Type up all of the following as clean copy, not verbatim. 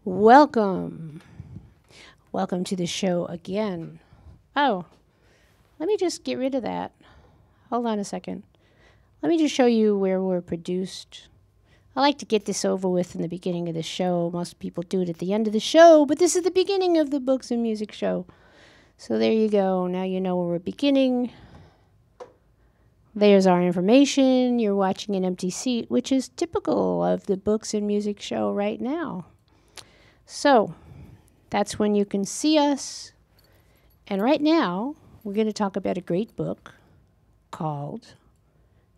Welcome. Welcome to the show again. Oh, let me just get rid of that. Hold on a second. Let me just show you where we're produced. I like to get this over with in the beginning of the show. Most people do it at the end of the show, but this is the beginning of the Books and Music Show. So there you go. Now you know where we're beginning. There's our information. You're watching an empty seat, which is typical of the Books and Music Show right now. So that's when you can see us. And right now, we're going to talk about a great book called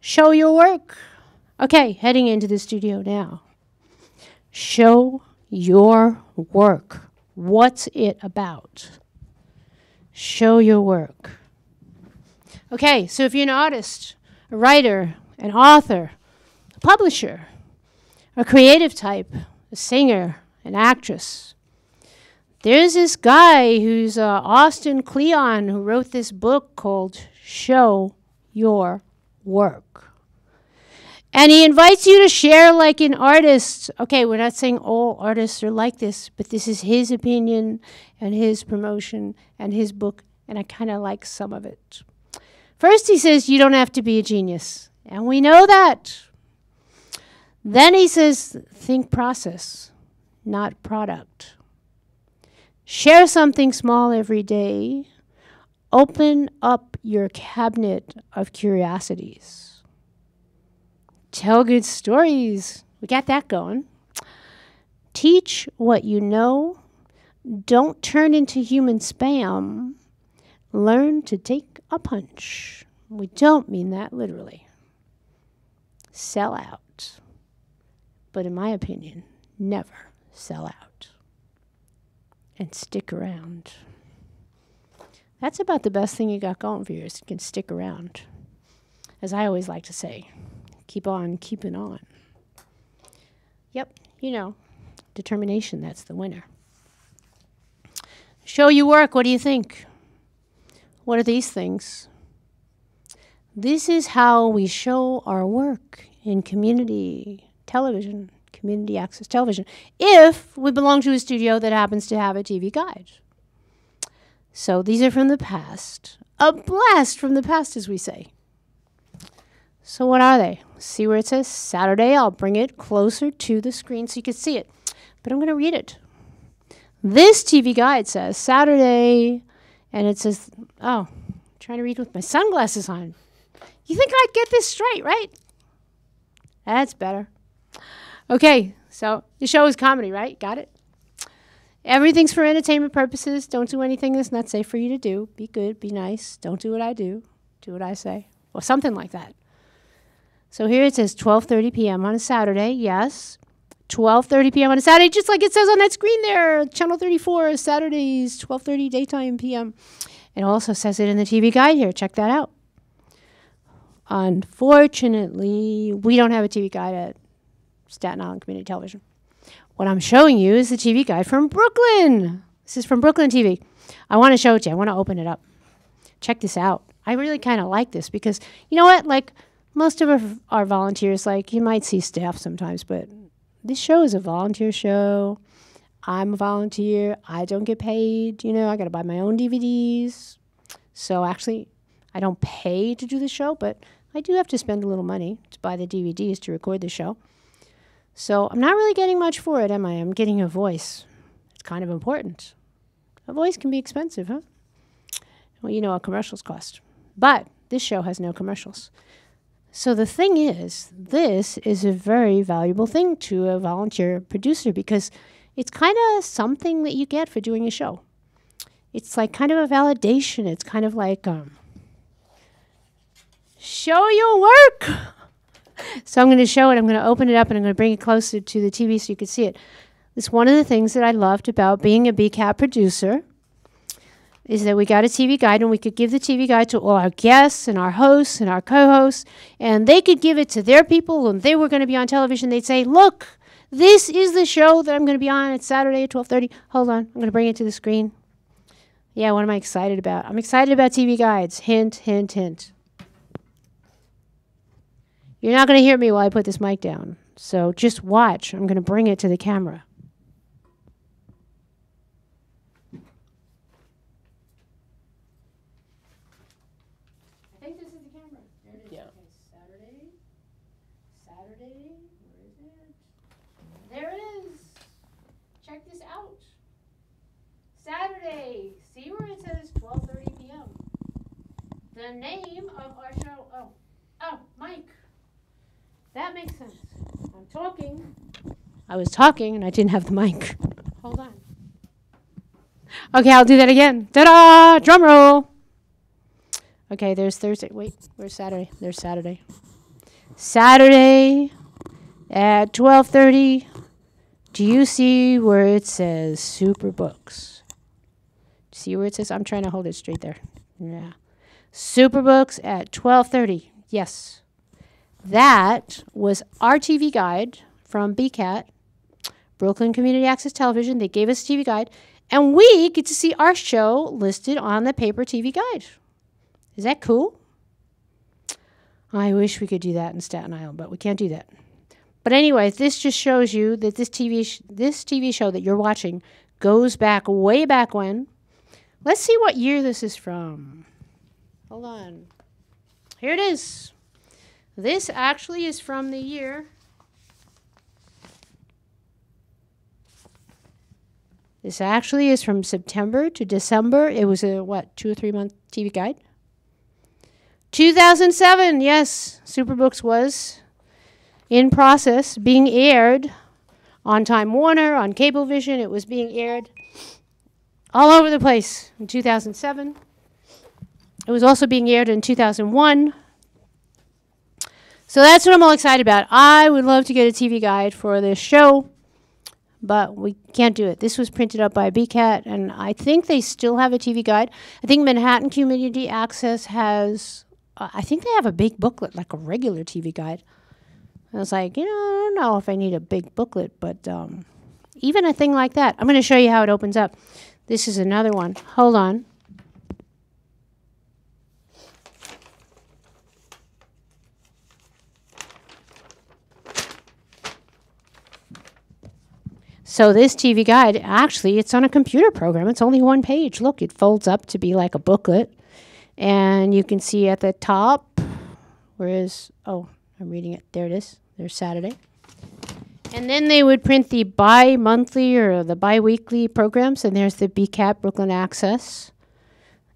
Show Your Work. Okay, heading into the studio now. Show Your Work. What's it about? Show your work. Okay, so if you're an artist, a writer, an author, a publisher, a creative type, a singer, an actress. There's this guy who's Austin Kleon who wrote this book called Show Your Work. And he invites you to share like an artist. Okay, we're not saying all artists are like this, but this is his opinion and his promotion and his book, and I kind of like some of it. First, he says you don't have to be a genius, and we know that. Then he says think process, not product. Share something small every day. Open up your cabinet of curiosities. Tell good stories. We got that going. Teach what you know. Don't turn into human spam. Learn to take a punch. We don't mean that literally. Sell out. But in my opinion, never sell out. And stick around. That's about the best thing you got going for you is you can stick around. As I always like to say, keep on keeping on. Yep, you know, determination, that's the winner. Show your work, what do you think? What are these things? This is how we show our work in community television. Community access television, if we belong to a studio that happens to have a TV guide. So these are from the past. A blast from the past, as we say. So what are they? See where it says Saturday? I'll bring it closer to the screen so you can see it. But I'm going to read it. This TV guide says Saturday, and it says, oh, I'm trying to read with my sunglasses on. You think I'd get this straight, right? That's better. Okay, so the show is comedy, right? Got it? Everything's for entertainment purposes. Don't do anything that's not safe for you to do. Be good, be nice. Don't do what I do. Do what I say. Or something like that. So here it says 12:30 p.m. on a Saturday. Yes, 12:30 p.m. on a Saturday, just like it says on that screen there. Channel 34, Saturdays, 12:30 daytime p.m. It also says it in the TV guide here. Check that out. Unfortunately, we don't have a TV guide at Staten Island Community Television. What I'm showing you is the TV guide from Brooklyn. This is from Brooklyn TV. I want to show it to you. I want to open it up. Check this out. I really kind of like this because, you know what? Like, most of our volunteers, like, you might see staff sometimes, but this show is a volunteer show. I'm a volunteer. I don't get paid. You know, I got to buy my own DVDs. So, actually, I don't pay to do the show, but I do have to spend a little money to buy the DVDs to record the show. So I'm not really getting much for it, am I? I'm getting a voice. It's kind of important. A voice can be expensive, huh? Well, you know what commercials cost. But this show has no commercials. So the thing is, this is a very valuable thing to a volunteer producer because it's kind of something that you get for doing a show. It's like kind of a validation. It's kind of like, show your work. So I'm going to show it. I'm going to open it up, and I'm going to bring it closer to the TV so you can see it. It's one of the things that I loved about being a BCAP producer is that we got a TV guide, and we could give the TV guide to all our guests and our hosts and our co-hosts, and they could give it to their people, and they were going to be on television. They'd say, look, this is the show that I'm going to be on. It's Saturday at 12:30. Hold on. I'm going to bring it to the screen. Yeah, what am I excited about? I'm excited about TV guides. Hint, hint, hint. You're not going to hear me while I put this mic down. So just watch. I'm going to bring it to the camera. the name of our show. Oh, Mike. That makes sense. I'm talking. I was talking and I didn't have the mic. Hold on. Okay, I'll do that again. Ta-da! Drum roll. Okay, there's Thursday. Wait, where's Saturday? There's Saturday. Saturday at 12:30. Do you see where it says Super Books? See where it says? I'm trying to hold it straight there. Yeah. Super Books at 12:30. Yes. That was our TV guide from BCAT, Brooklyn Community Access Television. They gave us a TV guide, and we get to see our show listed on the paper TV guide. Is that cool? I wish we could do that in Staten Island, but we can't do that. But anyway, this just shows you that this TV show that you're watching goes back way back when. Let's see what year this is from. Hold on. Here it is. This actually is from the year. This actually is from September to December. It was a, 2 or 3 month TV guide? 2007, yes. Superbooks was in process, being aired on Time Warner, on Cablevision. It was being aired all over the place in 2007. It was also being aired in 2001. So that's what I'm all excited about. I would love to get a TV guide for this show, but we can't do it. This was printed up by BCAT, and I think they still have a TV guide. I think Manhattan Community Access has, I think they have a big booklet, like a regular TV guide. I was like, I don't know if I need a big booklet, but even a thing like that. I'm going to show you how it opens up. This is another one. Hold on. So this TV guide, actually, it's on a computer program. It's only one page. Look, it folds up to be like a booklet. And you can see at the top, I'm reading it. There it is. There's Saturday. And then they would print the bi-monthly or the bi-weekly programs. And there's the BCAT Brooklyn Access.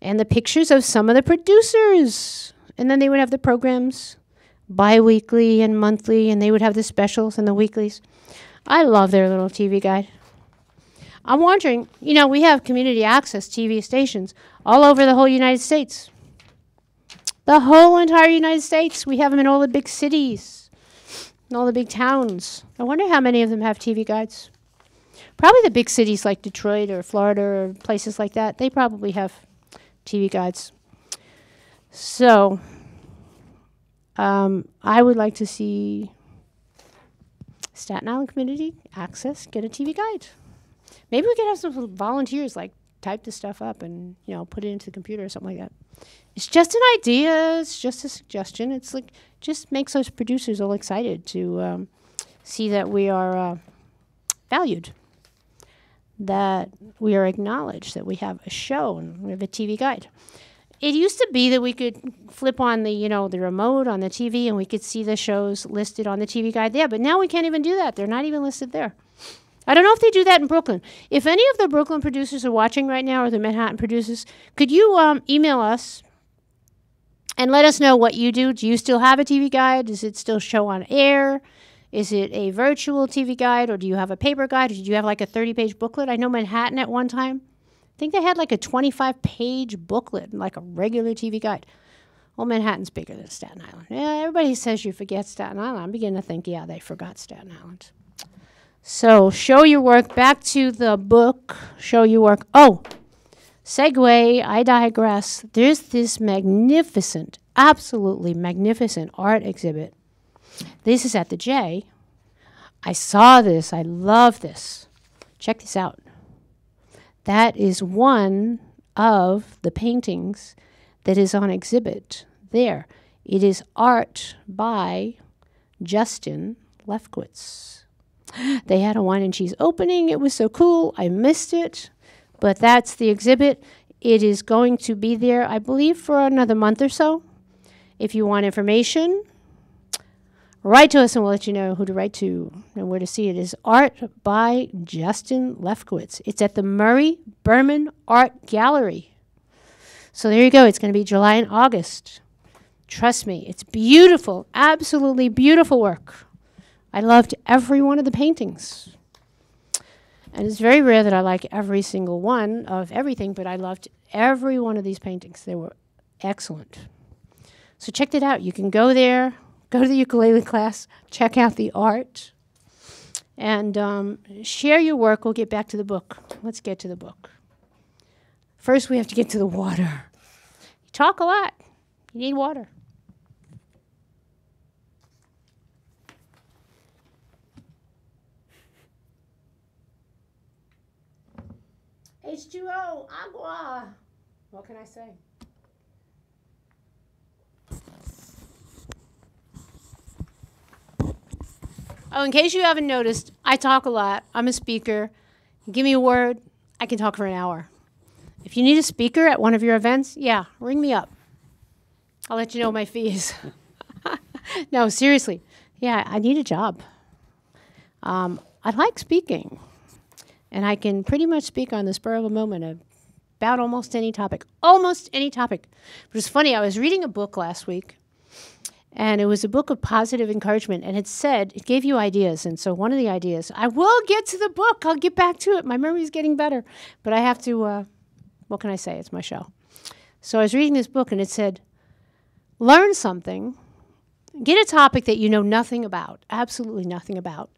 And the pictures of some of the producers. And then they would have the programs bi-weekly and monthly. And they would have the specials and the weeklies. I love their little TV guide. I'm wondering, we have community access TV stations all over the whole United States. The whole entire United States. We have them in all the big cities, in all the big towns. I wonder how many of them have TV guides. Probably the big cities like Detroit or Florida or places like that. They probably have TV guides. So, I would like to see Staten Island Community Access get a TV guide. Maybe we could have some volunteers like type this stuff up and put it into the computer or something like that. It's just an idea. It's just a suggestion. It's like just makes us producers all excited to see that we are valued, that we are acknowledged, that we have a show and we have a TV guide. It used to be that we could flip on the, the remote on the TV and we could see the shows listed on the TV guide there. But now we can't even do that. They're not even listed there. I don't know if they do that in Brooklyn. If any of the Brooklyn producers are watching right now or the Manhattan producers, could you email us and let us know what you do? Do you still have a TV guide? Does it still show on air? Is it a virtual TV guide, or do you have a paper guide? Or do you have like a 30-page booklet? I know Manhattan at one time, I think they had like a 25-page booklet, like a regular TV guide. Well, Manhattan's bigger than Staten Island. Yeah, everybody says you forget Staten Island. I'm beginning to think, yeah, they forgot Staten Island. So, show your work. Back to the book. Show your work. Oh, segue. I digress. There's this magnificent, absolutely magnificent art exhibit. This is at the J. I saw this. I love this. Check this out. That is one of the paintings that is on exhibit there. It is art by Justin Lefkowitz. They had a wine and cheese opening. It was so cool. I missed it, but that's the exhibit. It is going to be there, I believe, for another month or so. If you want information, write to us and we'll let you know who to write to and where to see it. It is art by Justin Lefkowitz. It's at the Murray Berman Art Gallery. So there you go. It's going to be July and August. Trust me, it's beautiful, absolutely beautiful work. I loved every one of the paintings. And it's very rare that I like every single one of everything, but I loved every one of these paintings. They were excellent. So check it out. You can go there, go to the ukulele class, check out the art, and share your work. We'll get back to the book. Let's get to the book. First, we have to get to the water. You talk a lot. You need water. H2O, agua. What can I say? Oh, in case you haven't noticed, I talk a lot. I'm a speaker. You give me a word, I can talk for an hour. If you need a speaker at one of your events, yeah, ring me up. I'll let you know my fees. No, seriously. Yeah, I need a job. I like speaking. And I can pretty much speak on the spur of a moment about almost any topic. Almost any topic. But it's funny, I was reading a book last week, and it was a book of positive encouragement, and it said, it gave you ideas. And so one of the ideas, I will get to the book. I'll get back to it. My memory's getting better. But I have to, what can I say? It's my show. So I was reading this book, and it said, learn something. Get a topic that you know nothing about, absolutely nothing about,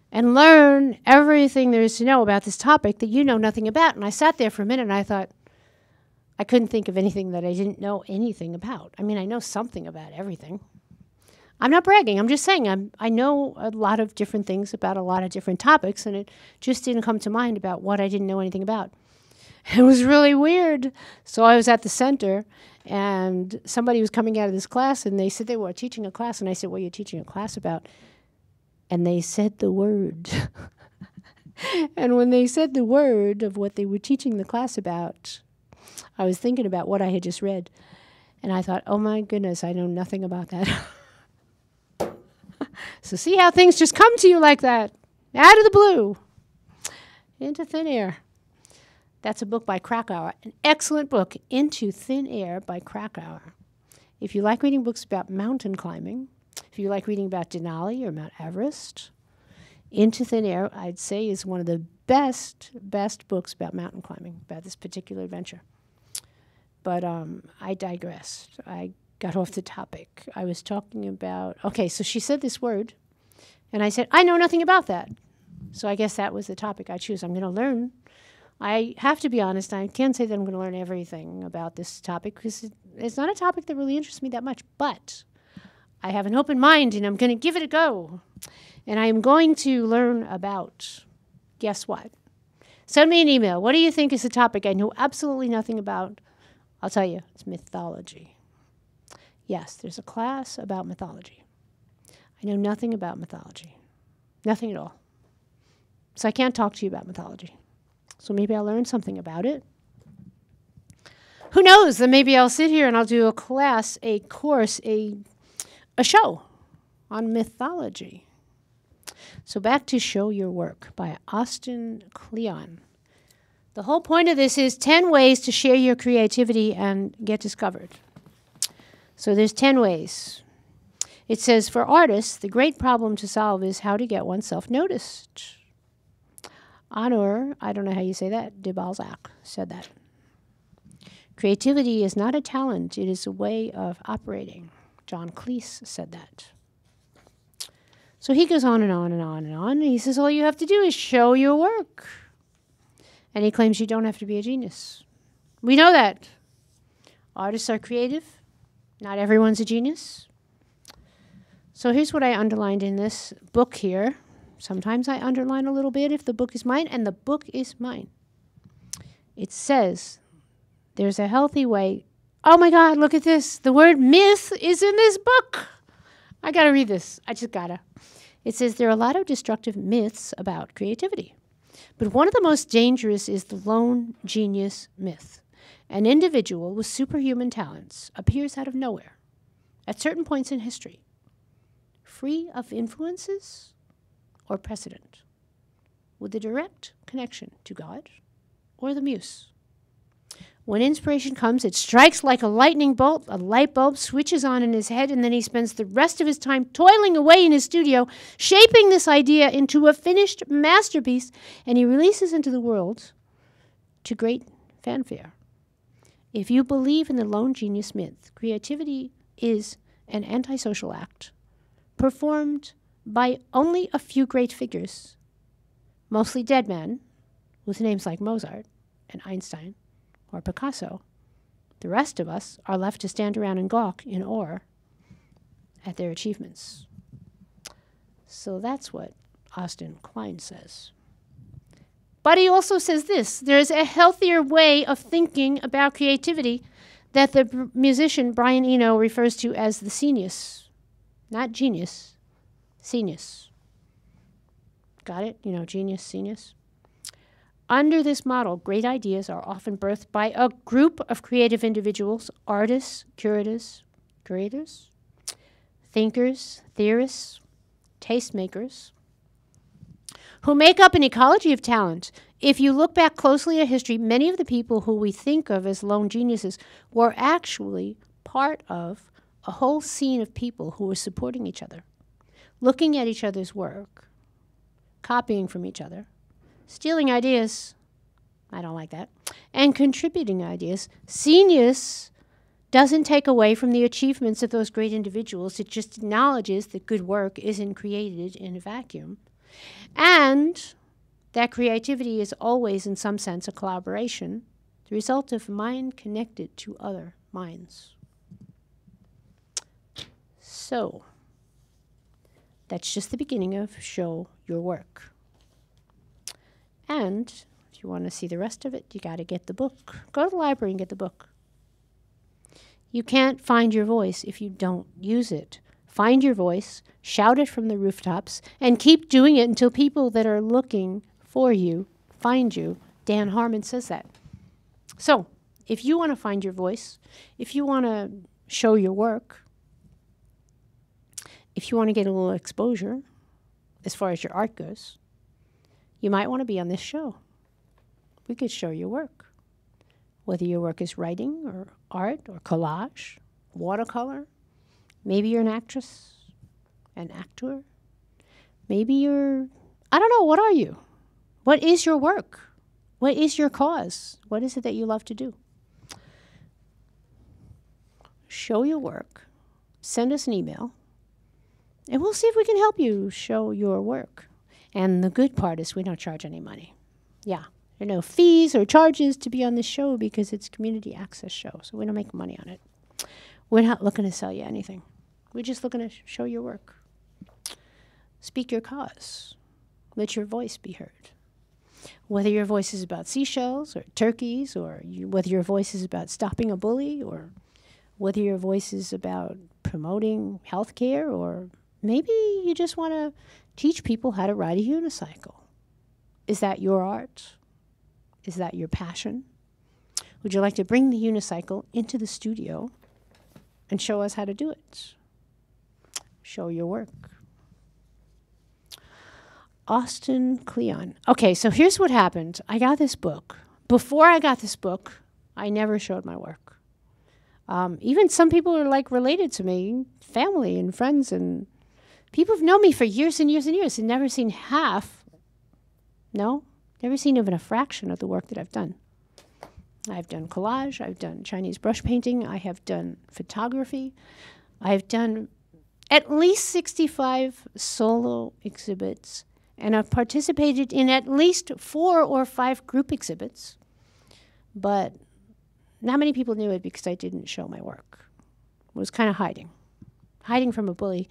and learn everything there is to know about this topic that you know nothing about. And I sat there for a minute, and I thought, I couldn't think of anything that I didn't know anything about. I mean, I know something about everything. I'm not bragging. I'm just saying I know a lot of different things about a lot of different topics, and it just didn't come to mind about what I didn't know anything about. It was really weird. So I was at the center, and somebody was coming out of this class, and they said they were teaching a class, and I said, what are you teaching a class about? And they said the word. And when they said the word of what they were teaching the class about, I was thinking about what I had just read. And I thought, oh my goodness, I know nothing about that. So see how things just come to you like that, out of the blue, into thin air. That's a book by Krakauer, an excellent book, Into Thin Air by Krakauer. If you like reading books about mountain climbing, if you like reading about Denali or Mount Everest, Into Thin Air, I'd say, is one of the best books about mountain climbing, about this particular adventure. But I digressed. I got off the topic. I was talking about, okay, so she said this word, and I said, I know nothing about that. So I guess that was the topic I choose. I'm going to learn. I have to be honest, I can't say that I'm going to learn everything about this topic because it's not a topic that really interests me that much, but I have an open mind, and I'm going to give it a go. And I am going to learn about, guess what? Send me an email. What do you think is the topic I know absolutely nothing about? I'll tell you, it's mythology. Yes, there's a class about mythology. I know nothing about mythology. Nothing at all. So I can't talk to you about mythology. So maybe I'll learn something about it. Who knows? Then maybe I'll sit here and I'll do a class, a course, a show on mythology. So back to Show Your Work by Austin Kleon. The whole point of this is 10 ways to share your creativity and get discovered. So there's 10 ways. It says, for artists, the great problem to solve is how to get oneself noticed. Honor, I don't know how you say that, de Balzac said that. Creativity is not a talent, it is a way of operating. John Cleese said that. So he goes on and on and on and on, and he says all you have to do is show your work. And he claims you don't have to be a genius. We know that. Artists are creative. Not everyone's a genius. So here's what I underlined in this book here. Sometimes I underline a little bit if the book is mine, and the book is mine. It says, there's a healthy way. Oh my God, look at this. The word myth is in this book. I gotta read this. I just gotta. It says there are a lot of destructive myths about creativity. But one of the most dangerous is the lone genius myth. An individual with superhuman talents appears out of nowhere at certain points in history, free of influences or precedent, with a direct connection to God or the muse. When inspiration comes, it strikes like a lightning bolt. A light bulb switches on in his head, and then he spends the rest of his time toiling away in his studio, shaping this idea into a finished masterpiece, and he releases into the world to great fanfare. If you believe in the lone genius myth, creativity is an antisocial act performed by only a few great figures, mostly dead men, with names like Mozart and Einstein or Picasso. The rest of us are left to stand around and gawk in awe at their achievements. So that's what Austin Kleon says. But he also says this: there's a healthier way of thinking about creativity that the musician Brian Eno refers to as the scenius. Not genius, scenius. Got it? You know, genius, scenius. Under this model, great ideas are often birthed by a group of creative individuals, artists, curators, thinkers, theorists, tastemakers, who make up an ecology of talent. If you look back closely at history, many of the people who we think of as lone geniuses were actually part of a whole scene of people who were supporting each other, looking at each other's work, copying from each other, stealing ideas, I don't like that, and contributing ideas. Scenius doesn't take away from the achievements of those great individuals. It just acknowledges that good work isn't created in a vacuum, and that creativity is always, in some sense, a collaboration, the result of mind connected to other minds. So, that's just the beginning of Show Your Work. And if you want to see the rest of it, you got to get the book. Go to the library and get the book. You can't find your voice if you don't use it. Find your voice, shout it from the rooftops, and keep doing it until people that are looking for you find you. Dan Harmon says that. So, if you want to find your voice, if you want to show your work, if you want to get a little exposure as far as your art goes, you might want to be on this show. We could show your work. Whether your work is writing or art or collage, watercolor. Maybe you're an actress, an actor. Maybe you're, I don't know, what are you? What is your work? What is your cause? What is it that you love to do? Show your work. Send us an email. And we'll see if we can help you show your work. And the good part is we don't charge any money. Yeah, there are no fees or charges to be on this show because it's a community access show, so we don't make money on it. We're not looking to sell you anything. We're just looking to show your work. Speak your cause. Let your voice be heard. Whether your voice is about seashells or turkeys, or whether your voice is about stopping a bully, or whether your voice is about promoting healthcare, or maybe you just want to teach people how to ride a unicycle. Is that your art? Is that your passion? Would you like to bring the unicycle into the studio and show us how to do it? Show your work. Austin Kleon. Okay, so here's what happened. I got this book. Before I got this book, I never showed my work. Even some people are like related to me, family and friends, and people have known me for years and years and years and never seen half, never seen even a fraction of the work that I've done. I've done collage, I've done Chinese brush painting, I have done photography, I've done at least 65 solo exhibits, and I've participated in at least 4 or 5 group exhibits, but not many people knew it because I didn't show my work. I was kind of hiding from a bully.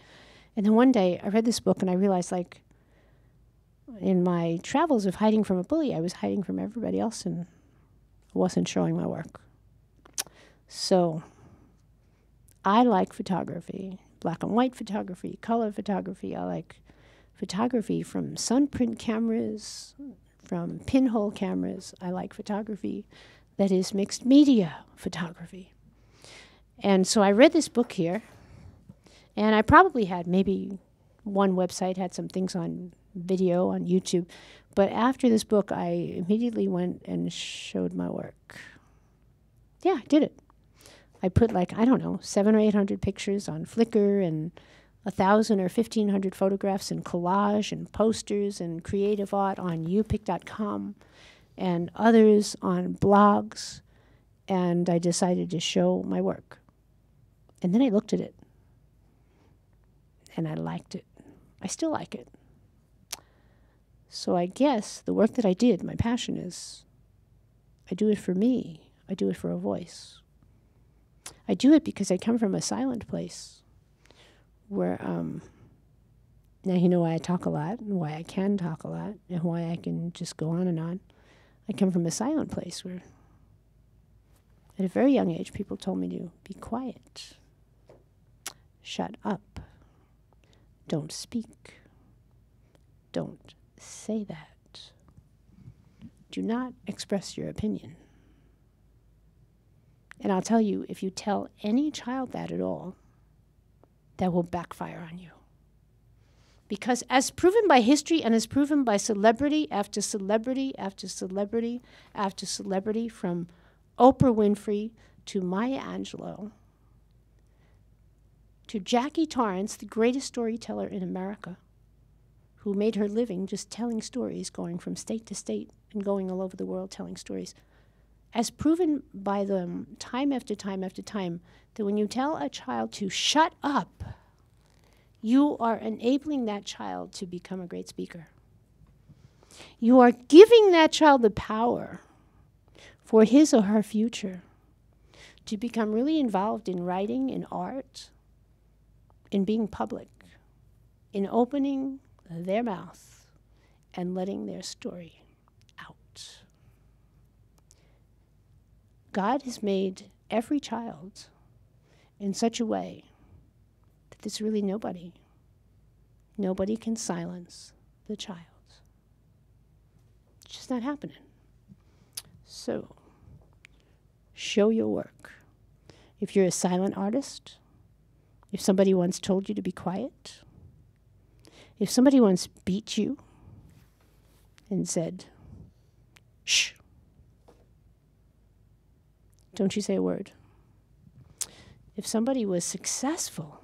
And then one day I read this book and I realized, like, in my travels of hiding from a bully, I was hiding from everybody else and wasn't showing my work. So I like photography, black and white photography, color photography. I like photography from sunprint cameras, from pinhole cameras. I like photography that is mixed media photography. And so I read this book here, and I probably had maybe one website had some things on video on YouTube. But after this book, I immediately went and showed my work. Yeah, I did it. I put like, I don't know, 700 or 800 pictures on Flickr and 1,000 or 1,500 photographs and collage and posters and creative art on upic.com and others on blogs. And I decided to show my work. And then I looked at it. And I liked it. I still like it. So I guess the work that I did, my passion is, I do it for me. I do it for a voice. I do it because I come from a silent place where, now you know why I talk a lot and why I can talk a lot and why I can just go on and on. I come from a silent place where at a very young age people told me to be quiet, shut up, don't speak, don't say that, do not express your opinion. And I'll tell you, if you tell any child that at all, that will backfire on you. Because as proven by history and as proven by celebrity after celebrity after celebrity after celebrity, from Oprah Winfrey to Maya Angelou to Jackie Torrance, the greatest storyteller in America, who made her living just telling stories, going from state to state and going all over the world telling stories. As proven by them time after time after time, that when you tell a child to shut up, you are enabling that child to become a great speaker. You are giving that child the power for his or her future to become really involved in writing, in art, in being public, in opening their mouth and letting their story out. God has made every child in such a way that there's really nobody. Nobody can silence the child. It's just not happening. So, show your work. If you're a silent artist, if somebody once told you to be quiet, if somebody once beat you and said, shh, don't you say a word. If somebody was successful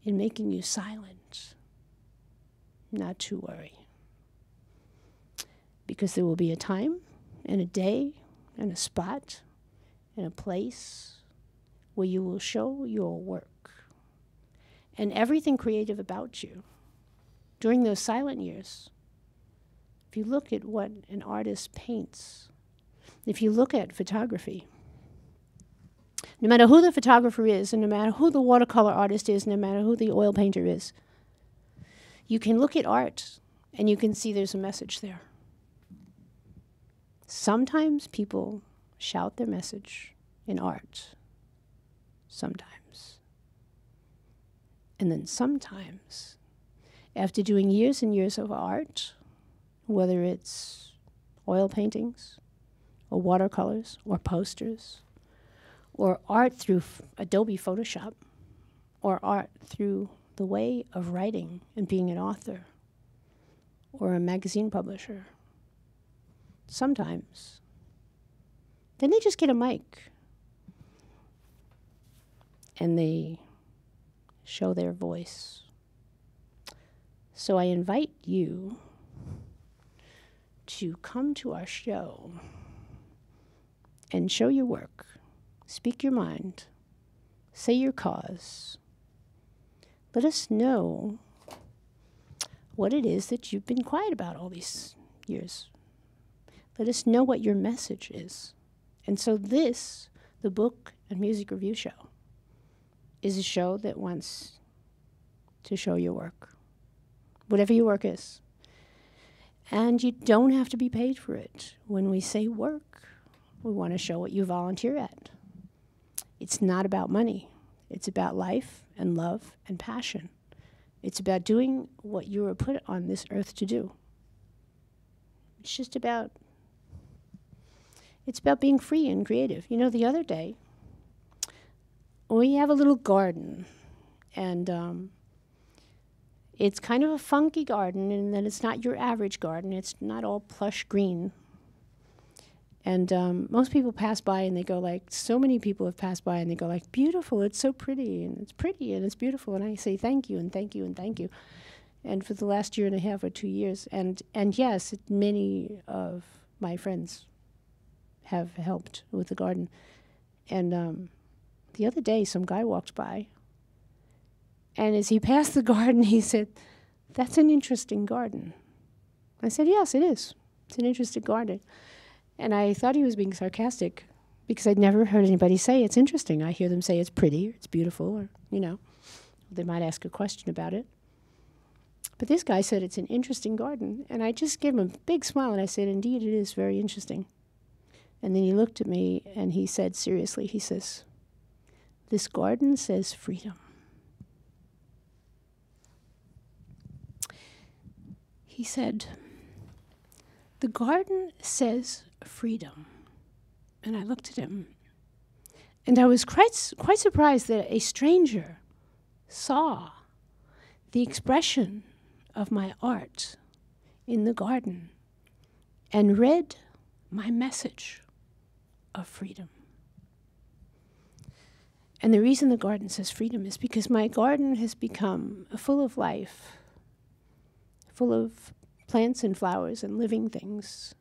in making you silent, not to worry. Because there will be a time and a day and a spot and a place where you will show your work and everything creative about you. During those silent years, if you look at what an artist paints, if you look at photography, no matter who the photographer is, and no matter who the watercolor artist is, no matter who the oil painter is, you can look at art and you can see there's a message there. Sometimes people shout their message in art. Sometimes. And then sometimes, after doing years and years of art, whether it's oil paintings or watercolors or posters, or art through Adobe Photoshop, or art through the way of writing and being an author, or a magazine publisher. Sometimes. Then they just get a mic and they show their voice. So I invite you to come to our show and show your work. Speak your mind. Say your cause. Let us know what it is that you've been quiet about all these years. Let us know what your message is. And so this, the book and music review show, is a show that wants to show your work, whatever your work is. And you don't have to be paid for it. When we say work, we want to show what you volunteer at. It's not about money. It's about life and love and passion. It's about doing what you were put on this earth to do. It's just about, it's about being free and creative. You know, the other day, we have a little garden, and it's kind of a funky garden, and then it's not your average garden. It's not all plush green. And most people pass by and they go like, so many people have passed by and they go like, beautiful, it's so pretty and it's beautiful. And I say thank you and thank you and thank you. And for the last year and a half or 2 years. And yes, many of my friends have helped with the garden. And the other day, some guy walked by. And as he passed the garden, he said, that's an interesting garden. I said, yes, it is. It's an interesting garden. And I thought he was being sarcastic because I'd never heard anybody say it's interesting. I hear them say it's pretty, or it's beautiful, or, they might ask a question about it. But this guy said it's an interesting garden. And I just gave him a big smile and I said, indeed, it is very interesting. And then he looked at me and he said seriously, he says, this garden says freedom. He said, the garden says freedom. And I looked at him. And I was quite surprised that a stranger saw the expression of my art in the garden and read my message of freedom. And the reason the garden says freedom is because my garden has become full of life, full of plants and flowers and living things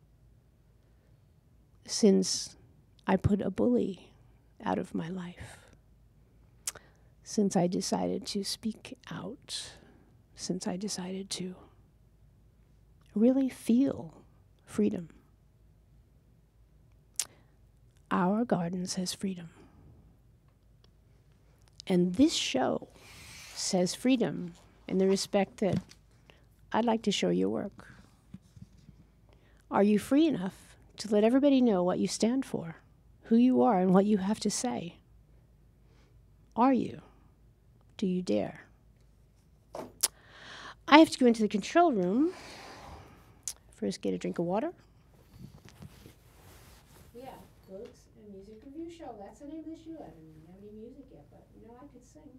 since I put a bully out of my life, since I decided to speak out, since I decided to really feel freedom. Our garden says freedom. And this show says freedom in the respect that I'd like to show your work. Are you free enough to let everybody know what you stand for, who you are, and what you have to say? Are you? Do you dare? I have to go into the control room. First, get a drink of water. Yeah, books and music review show. That's the name of the show. I don't have any music yet, but I could sing.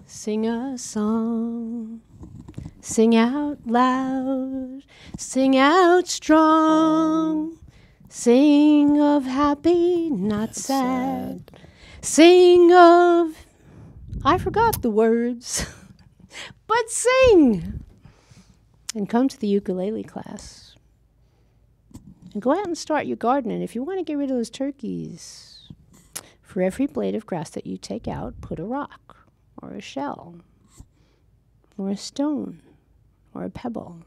Sing a song, sing out loud, sing out strong, sing of happy, not sad. Sing of, I forgot the words, but sing. And come to the ukulele class. And go out and start your garden. And if you want to get rid of those turkeys, for every blade of grass that you take out, put a rock, or a shell, or a stone, or a pebble.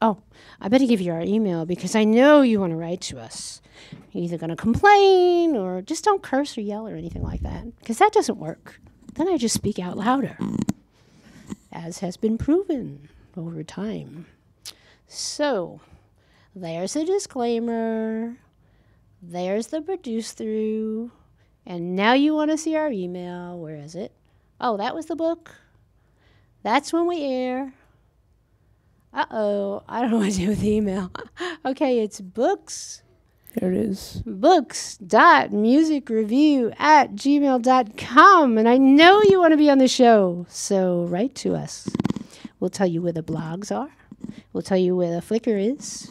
Oh, I better give you our email because I know you want to write to us. You're either going to complain or just don't curse or yell or anything like that, because that doesn't work. Then I just speak out louder, as has been proven over time. So, there's a disclaimer. There's the produce through. And now you want to see our email. Where is it? Oh, that was the book. That's when we air. Uh-oh, I don't know what to do with the email. Okay, it's books. There it is. books.musicreview@gmail.com. And I know you want to be on the show, so write to us. We'll tell you where the blogs are. We'll tell you where the Flickr is.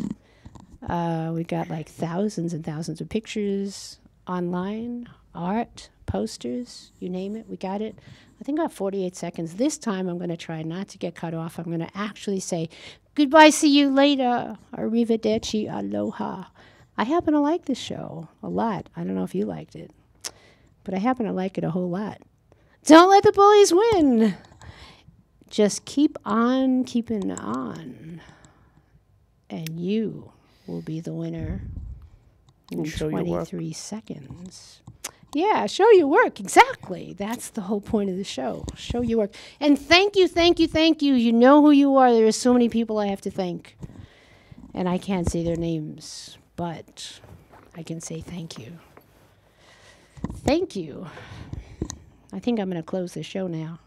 We've got like thousands and thousands of pictures online, art, posters, you name it, we got it. I think I have 48 seconds. This time I'm going to try not to get cut off. I'm going to actually say, goodbye, see you later, arrivederci, aloha. I happen to like this show a lot. I don't know if you liked it, but I happen to like it a whole lot. Don't let the bullies win. Just keep on keeping on, and you will be the winner in 23 seconds. Yeah, show your work. Exactly. That's the whole point of the show. Show your work. And thank you, thank you, thank you. You know who you are. There are so many people I have to thank. And I can't say their names, but I can say thank you. Thank you. I think I'm going to close the show now.